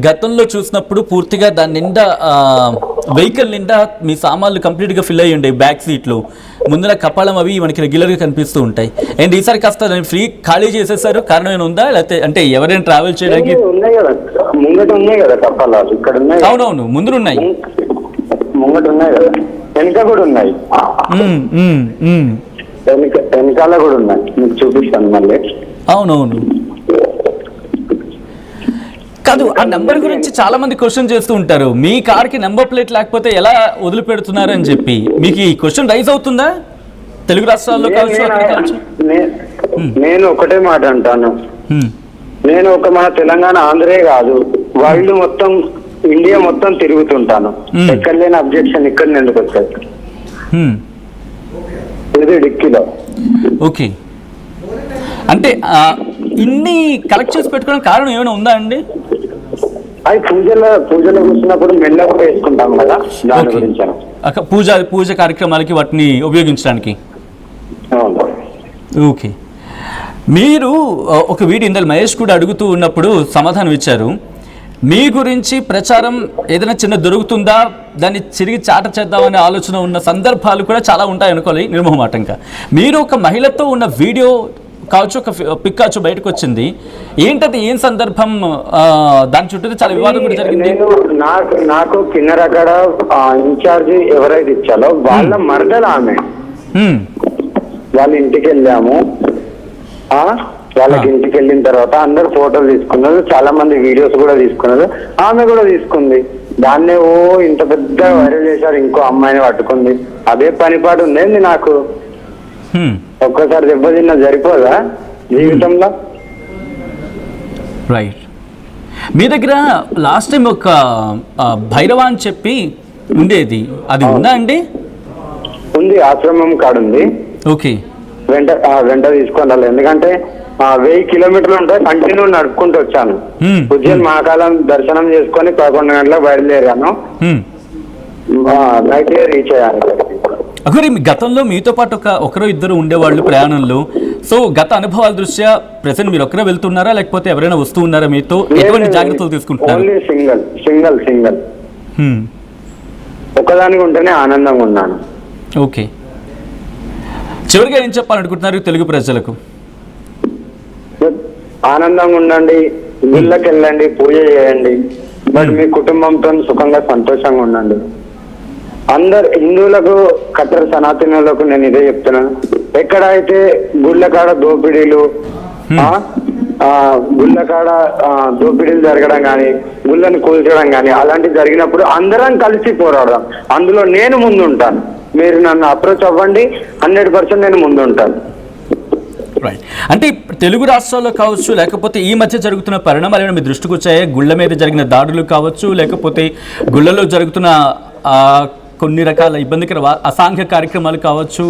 గతంలో చూసినప్పుడు పూర్తిగా దాని నిండా వెహికల్ నిండా మీ సామాన్లు కంప్లీట్గా ఫిల్ అయ్యి ఉండే బ్యాక్ సీట్లు, ముందున కపాలం అవి మనకి రెగ్యులర్గా కనిపిస్తూ ఉంటాయి. అండ్ ఈసారి కాస్త ఫ్రీ ఖాళీ చేసేసారు, కారణం ఏమైనా ఉందా? లేకపోతే అంటే ఎవరైనా ట్రావెల్ చేయడానికి? అవునవును, ముందున్నాయి,
ముంగట ఉన్నాయి కదా, వెనుక కూడా ఉన్నాయి, వెనకాల కూడా ఉన్నాయి, మీకు చూపిస్తాను మళ్ళీ.
అవునవును. కాదు, ఆ నెంబర్ గురించి చాలా మంది క్వశ్చన్ చేస్తూ ఉంటారు. మీ కార్కి నెంబర్ ప్లేట్ లేకపోతే ఎలా వదిలిపెడుతున్నారు అని చెప్పి. మీకు ఈ క్వశ్చన్ రైజ్ అవుతుందా తెలుగు రాష్ట్రాల్లో కావచ్చు, అక్కడ కావచ్చు?
నేను ఒకటే మాట అంటాను, నేను ఒక మన తెలంగాణ ఆంధ్రే కాదు, వరల్డ్ మొత్తం ఇండియా మొత్తం తిరుగుతుంటాను. ఎక్కడ లేని అబ్జెక్షన్ ఇక్కడ ఎందుకు వచ్చాయి? ఇది డిక్కీలో.
ఓకే, అంటే ఇన్ని కలెక్ట్ చేసి పెట్టుకోవడానికి కారణం ఏమైనా ఉందా అండి?
అది పూజలో కూర్చున్నప్పుడు మెల్ల కూడా వేసుకుంటాం కదా, దాని గురించి.
పూజ కార్యక్రమాలకి వాటిని ఉపయోగించడానికి. ఓకే, మీరు ఒక వీడియో ఇందులో మహేష్ కూడా అడుగుతూ ఉన్నప్పుడు సమాధానం ఇచ్చారు. మీ గురించి ప్రచారం ఏదైనా చిన్న దొరుకుతుందా, దాన్ని తిరిగి చాట చేద్దామనే ఆలోచన ఉన్న సందర్భాలు కూడా చాలా ఉంటాయి అనుకోవాలి నిర్మోహమాటంగా. మీరు ఒక మహిళతో ఉన్న వీడియో కావచ్చు, ఒక పిక్ కావచ్చు బయటకు వచ్చింది. ఏంటది, ఏం సందర్భం? దాని చుట్టూ చాలా వివాదం కూడా జరిగింది.
నాకు కిన్నెరగడ ఇన్ఛార్జి ఎవరైతే ఇచ్చారో వాళ్ళ మరదలు ఆమె. వాళ్ళ ఇంటికి వెళ్ళాము, వాళ్ళకి ఇంటికి వెళ్ళిన తర్వాత అందరు ఫోటోలు తీసుకున్నారు, చాలా మంది వీడియోస్ కూడా తీసుకున్నారు, ఆమె కూడా తీసుకుంది. దాన్నే ఇంత పెద్ద వైరల్ చేశారు, ఇంకో అమ్మాయిని పట్టుకుంది. అదే పనిపాటు ఉండేది నాకు. ఒక్కసారి దెబ్బతిన్నా సరిపోదా జీవితంలో?
రైట్. మీ దగ్గర లాస్ట్ టైం ఒక భైరవ అని చెప్పి ఉండేది, అది ఉందా అండి?
ఉంది, ఆశ్రమం కాడుంది.
ఓకే.
వెంట తీసుకొని రాలేదు, ఎందుకంటే 1000 కిలోమీటర్లు ఉంటాయి, కంటిన్యూ నడుపుకుంటూ వచ్చాను. ఉజ్జయిన్ మహాకాలం దర్శనం చేసుకొని 11 గంటలకు బయలుదేరాను, నైట్ రీచ్ అయ్యాను.
అఘోరి, గతంలో మీతో పాటు ఒకరు ఇద్దరు ఉండేవాళ్ళు ప్రయాణంలో. సో గత అనుభవాల దృష్ట్యా ప్రెసెంట్ మీరు ఒక్కరే వెళ్తున్నారా, లేకపోతే ఎవరైనా వస్తూ ఉన్నారా మీతో? ఎటువంటి జాగ్రత్తలు తీసుకుంటున్నారు?
సింగల్ ఒకదానికి ఉంటేనే ఆనందంగా ఉన్నాను.
ఓకే. చివరిగా ఏం చెప్పాలనుకుంటున్నారు తెలుగు ప్రజలకు?
ఆనందంగా ఉండండి, గుళ్ళకి వెళ్ళండి, పూజ చేయండి, బట్ మీ కుటుంబంతో సుఖంగా సంతోషంగా ఉండండి. అందరు హిందువులకు, కట్టర్ సనాతనులకు నేను ఇదే చెప్తున్నాను, ఎక్కడైతే గుళ్ళ కాడ దోపిడీలు జరగడం కానీ, గుళ్ళని కూల్చడం కానీ అలాంటివి జరిగినప్పుడు అందరం కలిసి పోరాడదాం. అందులో నేను ముందు ఉంటాను, మీరు నన్ను అప్రోచ్ అవ్వండి, 100% నేను ముందు ఉంటాను.
రైట్. అంటే తెలుగు రాష్ట్రాల్లో కావచ్చు, లేకపోతే ఈ మధ్య జరుగుతున్న పరిణామాలు మీ దృష్టికి వచ్చాయి? గుళ్ళ మీద జరిగిన దాడులు కావచ్చు, లేకపోతే గుళ్ళలో జరుగుతున్న కొన్ని రకాల ఇబ్బందికర అసాంఘిక కార్యక్రమాలు కావచ్చు,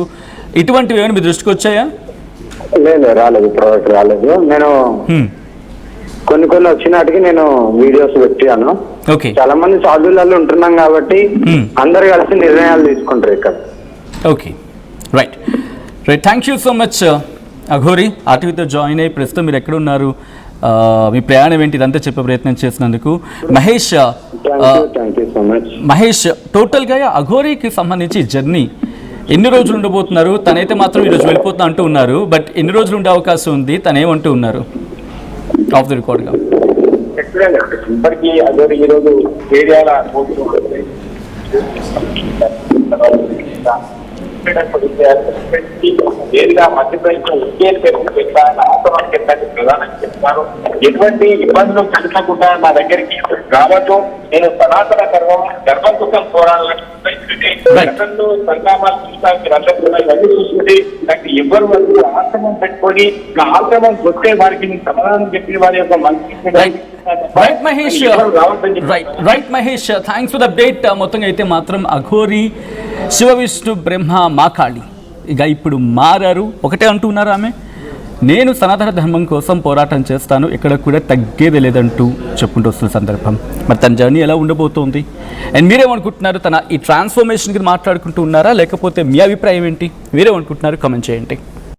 ఇటువంటివి ఏమైనా మీ దృష్టికి వచ్చాయా?
రాలేదు, ఇప్పటివరకు రాలేదు. నేను కొన్ని వచ్చినాటికి నేను వీడియోస్ పెట్టాను. చాలా మంది సాధువులలో ఉంటున్నాం కాబట్టి అందరు కలిసి నిర్ణయాలు తీసుకుంటారు ఇక్కడ.
Okay, right. Thank you so much Aghori. ఆర్టీవీతో జాయిన్ అయ్యి ప్రస్తుతం మీరు ఎక్కడ ఉన్నారు, మీ ప్రయాణం ఏంటి, ఇదంతా చెప్పే ప్రయత్నం చేసినందుకు. మహేష్, టోటల్గా అఘోరికి సంబంధించి జర్నీ ఎన్ని రోజులు ఉండబోతున్నారు? తనైతే మాత్రం ఈరోజు వెళ్ళిపోతున్నా అంటూ ఉన్నారు, బట్ ఎన్ని రోజులు ఉండే అవకాశం ఉంది? తనేమంటూ ఉన్నారు ఆఫ్ ది రికార్డ్గా?
ఇప్పటికీ అఘోరి ఈరోజు ఏరియాల నేరుగా మధ్యప్రదేశ్ ప్రధానంగా చెప్తారు. ఎటువంటి ఇబ్బందులు కలగకుండా నా దగ్గరికి రావద్దు, నేను సనాతన ధర్మం కోసం పోరాడాలని గతంలో సంగ్రామాలు చూస్తాను, మీరు అందరూ ఇవన్నీ చూసుకుంటే నాకు ఎవరు వరకు ఆశ్రమం పెట్టుకొని ఆశ్రమం వస్తే వారికి సమాధానం చెప్పిన వారి యొక్క మంచి
right Mahesh, thanks for the update. మొత్తంగా అయితే మాత్రం అఘోరి శివ విష్ణు బ్రహ్మ మాకాళి ఇక ఇప్పుడు మారారు. ఒకటే అంటున్నారు ఆమె, నేను సనాతన ధర్మం కోసం పోరాటం చేస్తాను, ఇక్కడ కూడా తగ్గేది లేదంటూ చెప్పుకుంటూ వస్తున్న సందర్భం. మరి తన జర్నీ ఎలా ఉండబోతోంది అండ్ మీరేమనుకుంటున్నారు? తన ఈ ట్రాన్స్ఫర్మేషన్కి మాట్లాడుకుంటూ ఉన్నారా, లేకపోతే మీ అభిప్రాయం ఏంటి? మీరేమనుకుంటున్నారు? కామెంట్ చేయండి.